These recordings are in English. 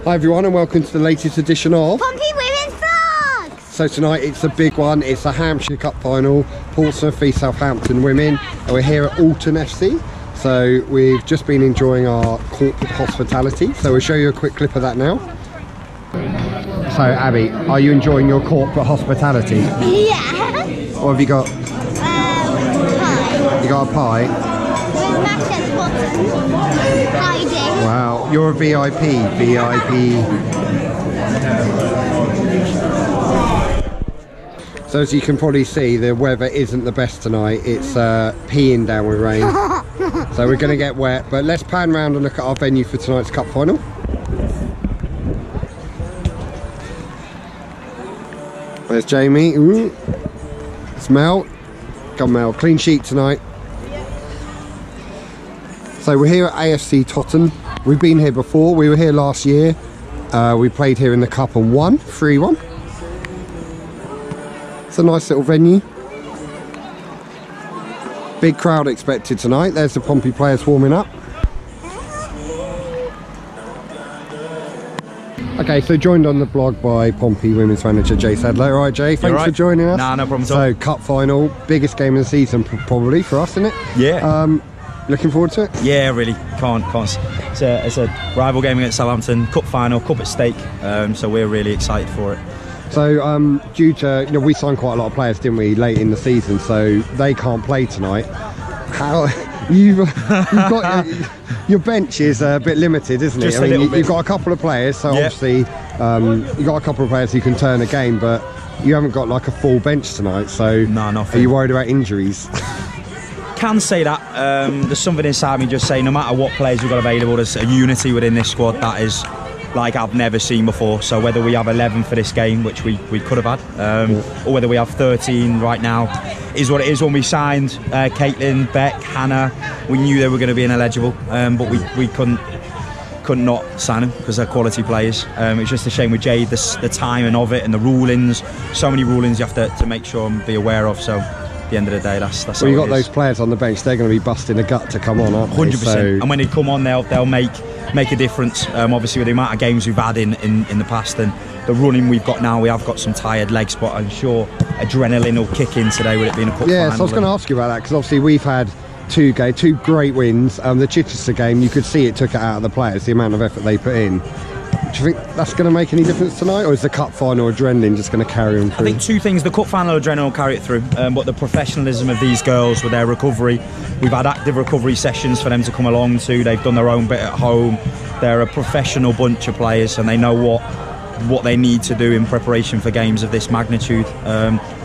Hi everyone and welcome to the latest edition of Pompey Women Vlogs! So tonight it's a big one, it's the Hampshire Cup final, Portsmouth v Southampton Women, and we're here at Alton FC. So we've just been enjoying our corporate hospitality, so we'll show you a quick clip of that now. So Abby, are you enjoying your corporate hospitality? Yeah! What have you got? Pie. You got a pie? With mashed bottom. Hiding. Wow, you're a VIP. So as you can probably see, the weather isn't the best tonight. It's peeing down with rain. So we're going to get wet, but let's pan around and look at our venue for tonight's cup final. There's Jamie. Ooh. It's Mel. Come Mel, clean sheet tonight. So we're here at AFC Totton. We've been here before, we were here last year. We played here in the cup and won 3-1. It's a nice little venue. Big crowd expected tonight. There's the Pompey players warming up. Okay, so joined on the blog by Pompey Women's manager Jay Sadler. All right, Jay, thanks for joining us. Nah, no problem at all. So, cup final, biggest game of the season probably for us, isn't it? Yeah. Looking forward to it? Yeah, really. Can't. It's a rival game against Southampton. Cup final, cup at stake. So we're really excited for it. So, due to, we signed quite a lot of players, didn't we, late in the season, so they can't play tonight. How you've got your bench is a bit limited, isn't it? Just a little bit. You've got a couple of players, so obviously you've got a couple of players who can turn a game, but you haven't got like a full bench tonight. So, no, nothing. Are you worried about injuries? Can say that. There's something inside me just saying no matter what players we've got available, there's a unity within this squad that is like I've never seen before. So whether we have 11 for this game, which we could have had, or whether we have 13 right now, is what it is. When we signed Caitlin, Beck, Hannah, we knew they were going to be ineligible, but we couldn't not sign them because they're quality players. It's just a shame with Jade, the timing of it and the rulings. So many rulings you have to make sure and be aware of. So at the end of the day, that's well, you got those players on the bench, they're going to be busting a gut to come on, aren't they? 100%. So, and when they come on, they'll make a difference. Obviously with the amount of games we've had in the past and the running we've got now, we have got some tired legs, but I'm sure adrenaline will kick in today with it being a cup final. Yeah, so I was going to ask you about that, because obviously we've had two great wins. The Chichester game, you could see it took it out of the players, the amount of effort they put in. Do you think that's going to make any difference tonight, or is the cup final adrenaline just going to carry on through? I think two things. The cup final adrenaline will carry it through, but the professionalism of these girls with their recovery, we've had active recovery sessions for them to come along to. They've done their own bit at home. They're a professional bunch of players and they know what they need to do in preparation for games of this magnitude.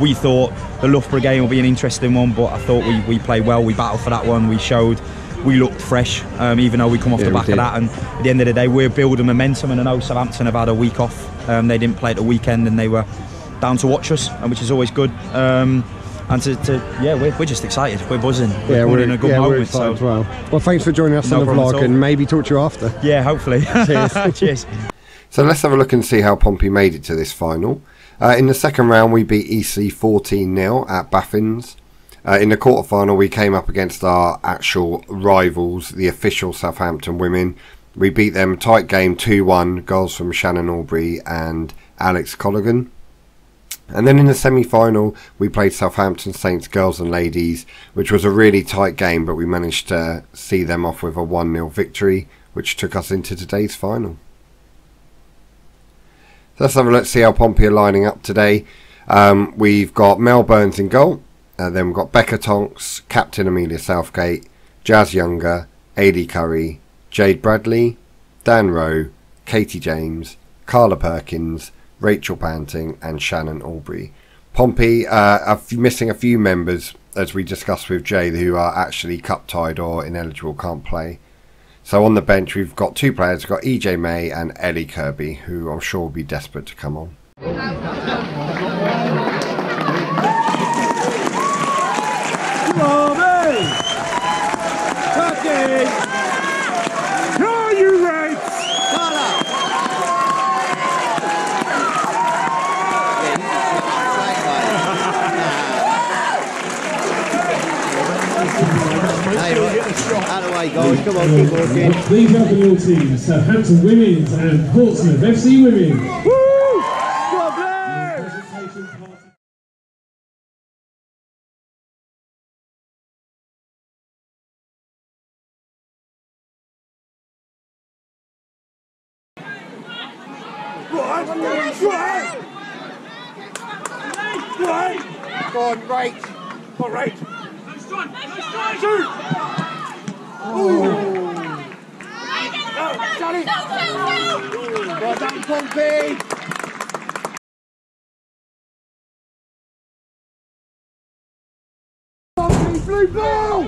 We thought the Loughborough game will be an interesting one, but I thought we played well. We battled for that one. We looked fresh, even though we come off the back of that. And at the end of the day, we're building momentum. And I know Southampton have had a week off. They didn't play at the weekend, and they were down to watch us, which is always good. And we're just excited. We're buzzing. We're in a good moment. We're excited as well. Well, thanks for joining us on the vlog, and maybe talk to you after. Yeah, hopefully. Cheers. Cheers. So let's have a look and see how Pompey made it to this final. In the second round, we beat EC 14-0 at Baffins. In the quarter-final, we came up against our actual rivals, the official Southampton Women. We beat them tight game 2-1, goals from Shannon Aubrey and Alex Colligan. And then in the semi-final, we played Southampton Saints girls and ladies, which was a really tight game, but we managed to see them off with a 1-0 victory, which took us into today's final. So let's have a look, see how Pompey are lining up today. We've got Mel Burns in goal. Then we've got Becca Tonks, Captain Amelia Southgate, Jazz Younger, Ailey Curry, Jade Bradley, Dan Rowe, Katie James, Carla Perkins, Rachel Panting and Shannon Aubrey. Pompey are missing a few members, as we discussed with Jay, who are actually cup tied or ineligible, can't play. So on the bench we've got two players, we've got EJ May and Ellie Kirby, who I'm sure will be desperate to come on. Are you right? Out of the way, guys. Come on, keep walking. Please welcome your teams, Southampton Women and Portsmouth FC Women. Woo! Go Blue! Go on, right. Go on, right. Shoot! Johnny! Well done, Pompey! Pompey, blue ball!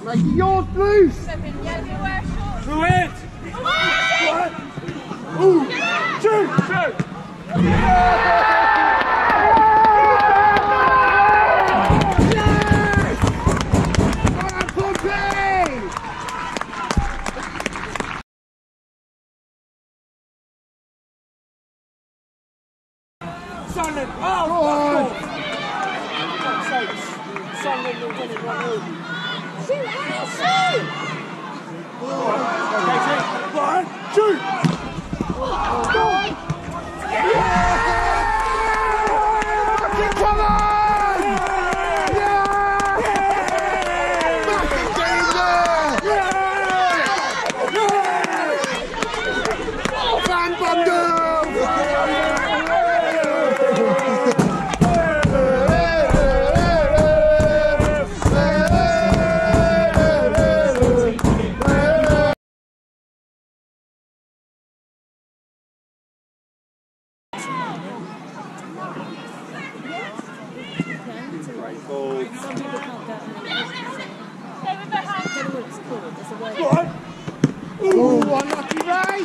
Make it yours, Blues! Through it! Ooh! Shoot! Shoot! Sunderland! Oh, God's sakes! Sunderland will win it right now. One, shoot! Go on! Yeah! Come on! Yeah! Massive game there! Yeah! Fan bundle! Ooh, unlucky Ray!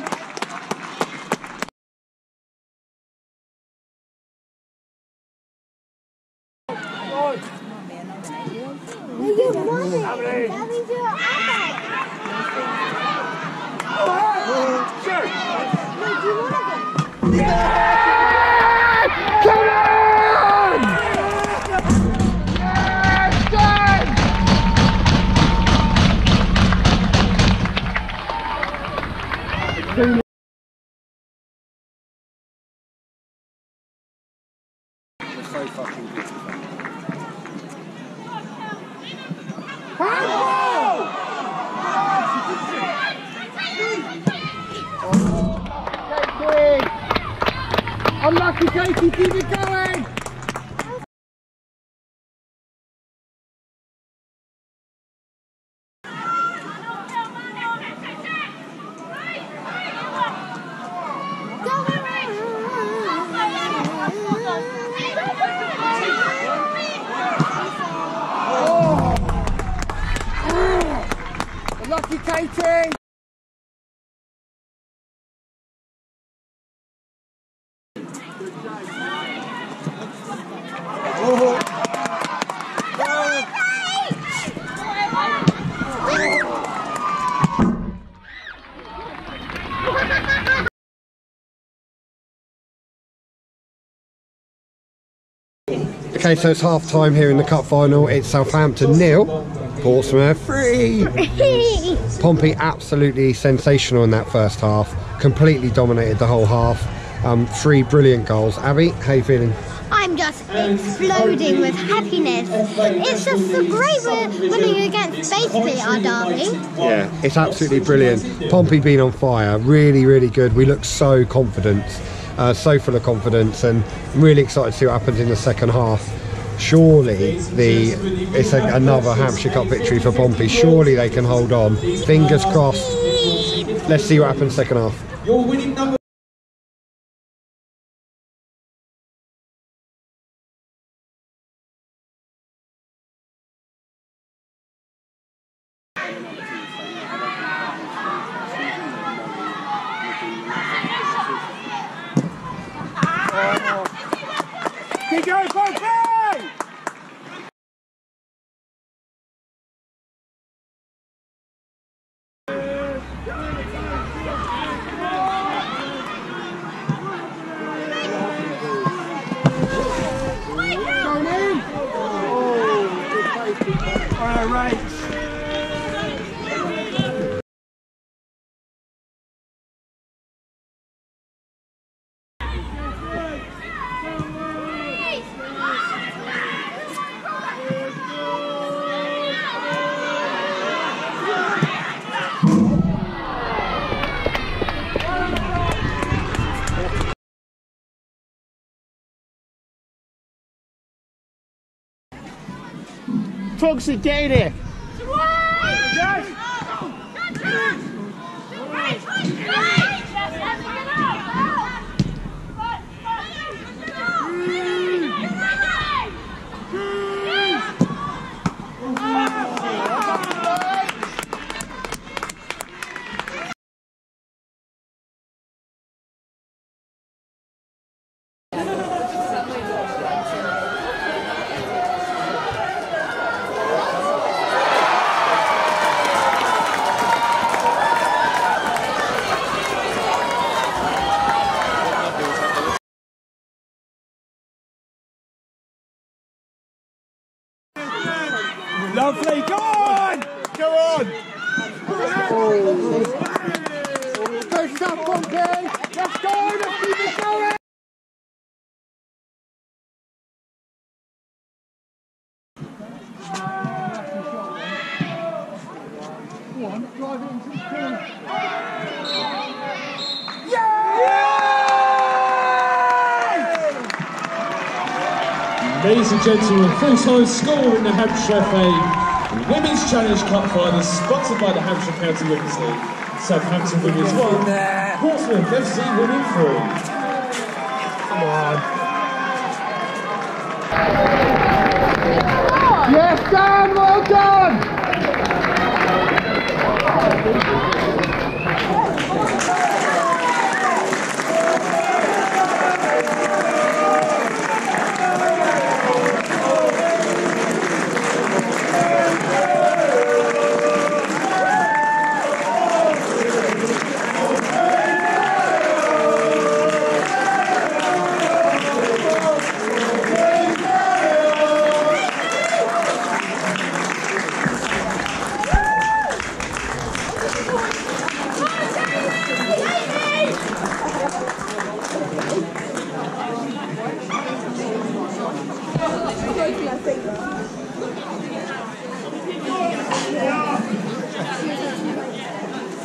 So fucking beautiful. Unlucky Katie, keep it going! Lucky Katie! Okay, so it's half time here in the cup final. It's Southampton 0, Portsmouth 3. Pompey absolutely sensational in that first half. Completely dominated the whole half. 3 brilliant goals. Abby, how are you feeling? I'm just exploding with happiness. It's just so great we're winning against basically our derby. Yeah, it's absolutely brilliant. Pompey been on fire. Really, really good. We look so confident. So full of confidence, and I'm really excited to see what happens in the second half. Surely it's another Hampshire Cup victory for Pompey. Surely they can hold on. Fingers crossed. Let's see what happens second half. Your winning number. Keep going, Pompey! Going in! Oh, good go, Rach. Toxic, get in here! Lovely, go on! Go on! Push up, Pompey! Let's go! Let's keep it going! Go on, drive it into the corner. Ladies and gentlemen, full-time score in the Hampshire FA Women's Challenge Cup final, sponsored by the Hampshire County Women's League. Southampton Women 1, Portsmouth FC Women 3. Come on. Yes, Dan, well done!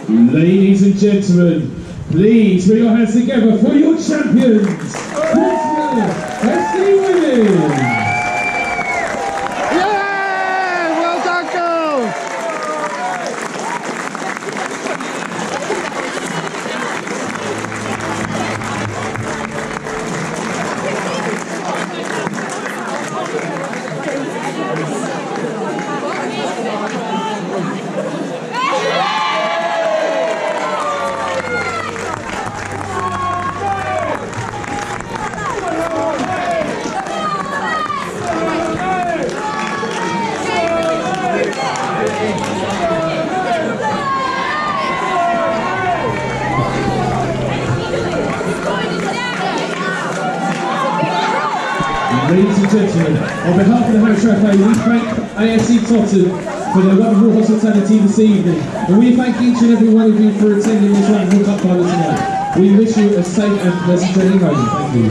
Ladies and gentlemen, please put your hands together for your champions, Portsmouth FC Women! Yeah! Well done, girls! Ladies and gentlemen, on behalf of the Hampshire FA, we thank AFC Tottenham for their wonderful hospitality this evening. And we thank each and every one of you for attending this wonderful cup final tonight. We wish you a safe and pleasant journey home. Thank you.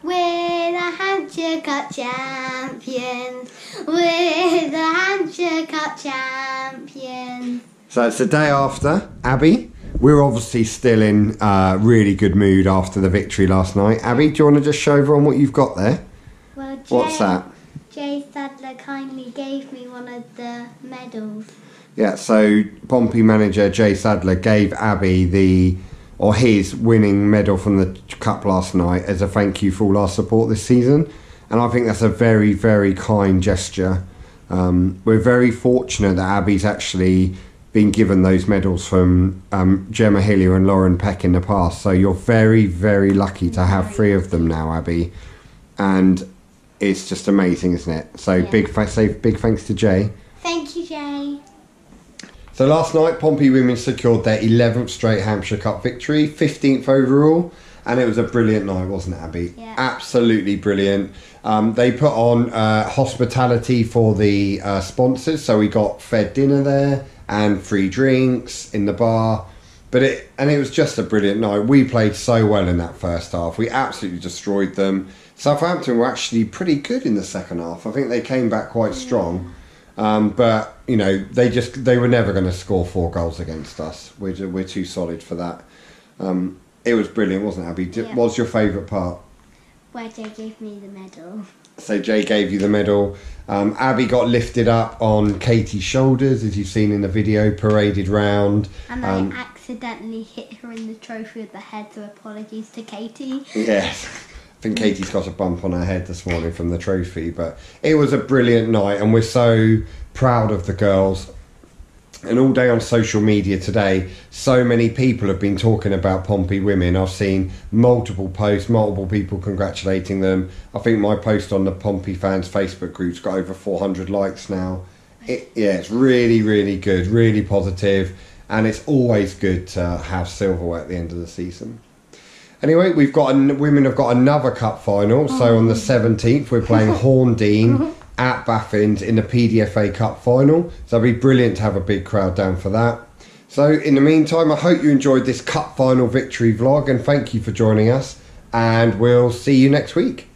We're the Hampshire Cup champions. We're the Hampshire Cup champions. So it's the day after. Abby, we're obviously still in really good mood after the victory last night. Abby, do you want to just show everyone what you've got there? Well, What's that? Jay Sadler kindly gave me one of the medals. Yeah, so Pompey manager Jay Sadler gave Abby his winning medal from the cup last night as a thank you for all our support this season. And I think that's a very, very kind gesture. We're very fortunate that Abby's actually been given those medals from Gemma Hillier and Lauren Peck in the past. So you're very, very lucky to have 3 of them now, Abby. And it's just amazing, isn't it? So yeah. big thanks to Jay. Thank you, Jay. So last night, Pompey Women secured their 11th straight Hampshire Cup victory, 15th overall, and it was a brilliant night, wasn't it, Abby? Yeah. Absolutely brilliant. They put on hospitality for the sponsors, so we got fed dinner there and free drinks in the bar. It was just a brilliant night. We played so well in that first half. We absolutely destroyed them. Southampton were actually pretty good in the second half. I think they came back quite strong. But you know, they were never going to score 4 goals against us. We're too solid for that. It was brilliant, wasn't it, Abby? Yeah. What's your favourite part? Where Jay gave me the medal. So Jay gave you the medal. Abby got lifted up on Katie's shoulders, as you've seen in the video, paraded round. And I accidentally hit her in the trophy with the head, so apologies to Katie. Yes. I think Katie's got a bump on her head this morning from the trophy, but it was a brilliant night and we're so proud of the girls. And all day on social media today, so many people have been talking about Pompey Women. I've seen multiple posts, multiple people congratulating them. I think my post on the Pompey fans Facebook group's got over 400 likes now. It's really, really good, really positive, and it's always good to have silverware at the end of the season. Anyway, women have got another cup final. So on the 17th, we're playing Horndean at Baffins in the PDFA Cup final. So it'll be brilliant to have a big crowd down for that. So in the meantime, I hope you enjoyed this cup final victory vlog, and thank you for joining us. And we'll see you next week.